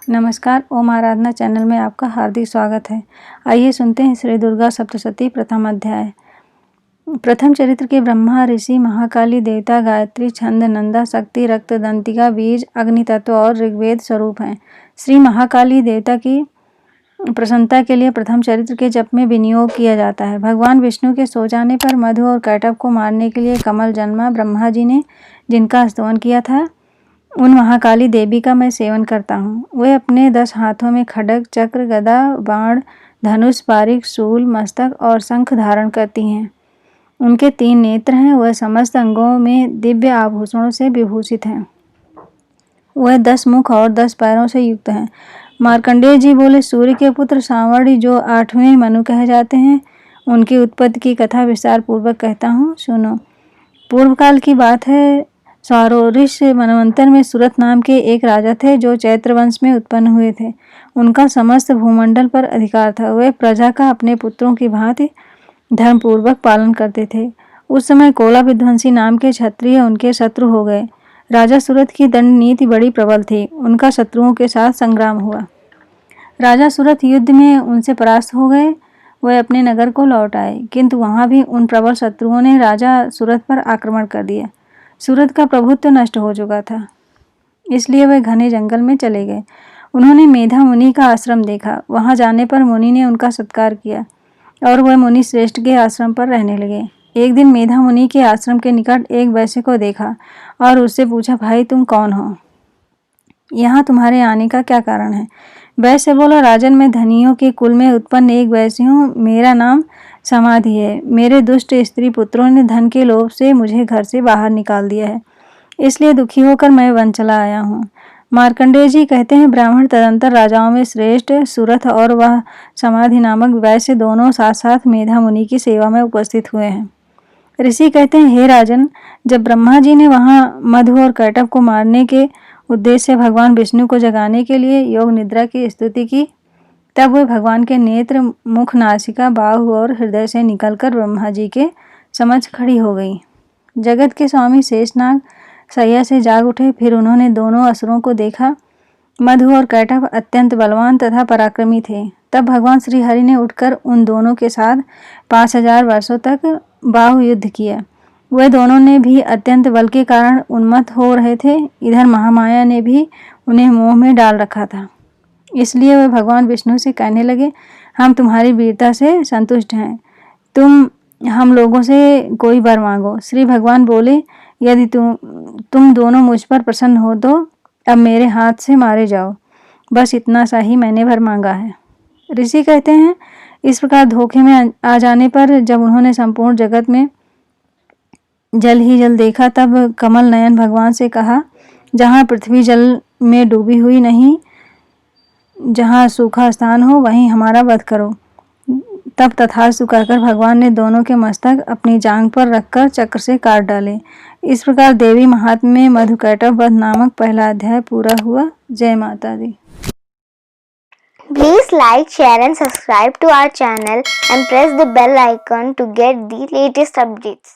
नमस्कार, ओम आराधना चैनल में आपका हार्दिक स्वागत है। आइए सुनते हैं श्री दुर्गा सप्तशती प्रथम अध्याय। प्रथम चरित्र के ब्रह्मा, ऋषि, महाकाली, देवता, गायत्री, छंद, नंदा, शक्ति, रक्त, दंतिका, बीज, अग्नि तत्व और ऋग्वेद स्वरूप हैं। श्री महाकाली देवता की प्रसन्नता के लिए प्रथम चरित्र के जप में विनियोग किया जाता है। भगवान विष्णु के सो जाने पर मधु और कैटभ को मारने के लिए कमल जन्मा। ब्रह्मा जी ने जिनका स्तवन किया था, उन महाकाली देवी का मैं सेवन करता हूँ। वे अपने 10 हाथों में खड्ग, चक्र, गदा, बाण, धनुष, पारिक, शूल, मस्तक और शंख धारण करती हैं। उनके 3 नेत्र हैं। वह समस्त अंगों में दिव्य आभूषणों से विभूषित हैं। वह 10 मुख और 10 पैरों से युक्त हैं। मार्कंडेय जी बोले, सूर्य के पुत्र सांवरी जो 8वें मनु कहे जाते हैं, उनकी उत्पत्ति की कथा विस्तार पूर्वक कहता हूँ, सुनो। पूर्व काल की बात है। सौरोरिष मनवंतर में सूरत नाम के एक राजा थे जो चैत्र वंश में उत्पन्न हुए थे। उनका समस्त भूमंडल पर अधिकार था। वे प्रजा का अपने पुत्रों की भांति धर्मपूर्वक पालन करते थे। उस समय कोला विध्वंसी नाम के क्षत्रिय उनके शत्रु हो गए। राजा सूरत की दंड नीति बड़ी प्रबल थी। उनका शत्रुओं के साथ संग्राम हुआ। राजा सूरत युद्ध में उनसे परास्त हो गए। वे अपने नगर को लौट आए, किंतु वहां भी उन प्रबल शत्रुओं ने राजा सूरत पर आक्रमण कर दिया। सूरत का प्रभुत्व नष्ट हो चुका था, इसलिए वे घने जंगल में चले गए। उन्होंने मेधा मुनि का आश्रम देखा। वहां जाने पर मुनि ने उनका सत्कार किया और वह मुनि श्रेष्ठ के आश्रम पर रहने लगे। एक दिन मेधा मुनि के आश्रम के निकट एक वैश्य को देखा और उससे पूछा, भाई तुम कौन हो? यहाँ तुम्हारे आने का क्या कारण है? वैश्य बोला, राजन, मैं धनियों के कुल में उत्पन्न एक वैश्य हूँ। मेरा नाम समाधि है। मेरे दुष्ट स्त्री पुत्रों ने धन के लोभ से मुझे घर से बाहर निकाल दिया है, इसलिए दुखी होकर मैं वन चला आया हूँ। मार्कंडेय जी कहते हैं, ब्राह्मण तदंतर राजाओं में श्रेष्ठ सूरत और वह समाधि नामक वैश्य दोनों साथ साथ मेधा मुनि की सेवा में उपस्थित हुए हैं। ऋषि कहते हैं, हे राजन, जब ब्रह्मा जी ने वहाँ मधु और कैटभ को मारने के उद्देश्य से भगवान विष्णु को जगाने के लिए योग निद्रा की स्तुति की, तब वे भगवान के नेत्र, मुख, नासिका, बाहु और हृदय से निकलकर ब्रह्मा जी के समक्ष खड़ी हो गई। जगत के स्वामी शेषनाग सैया से जाग उठे। फिर उन्होंने दोनों असुरों को देखा। मधु और कैटभ अत्यंत बलवान तथा पराक्रमी थे। तब भगवान श्री हरि ने उठकर उन दोनों के साथ 5000 वर्षों तक बाहु युद्ध किया। वे दोनों ने भी अत्यंत बल के कारण उन्मत्त हो रहे थे। इधर महामाया ने भी उन्हें मोह में डाल रखा था। इसलिए वे भगवान विष्णु से कहने लगे, हम तुम्हारी वीरता से संतुष्ट हैं। तुम हम लोगों से कोई वर मांगो। श्री भगवान बोले, यदि तुम दोनों मुझ पर प्रसन्न हो तो अब मेरे हाथ से मारे जाओ। बस इतना सा ही मैंने वर मांगा है। ऋषि कहते हैं, इस प्रकार धोखे में आ जाने पर जब उन्होंने संपूर्ण जगत में जल ही जल देखा, तब कमल नयन भगवान से कहा, जहाँ पृथ्वी जल में डूबी हुई नहीं, जहाँ सूखा स्थान हो, वहीं हमारा वध करो। तब तथास्तु कहकर भगवान ने दोनों के मस्तक अपनी जांघ पर रखकर चक्र से काट डाले। इस प्रकार देवी महात्म्य में मधु कैटभ वध नामक पहला अध्याय पूरा हुआ। जय माता दी। Please like, share and subscribe to our channel and press the bell icon to get the latest updates.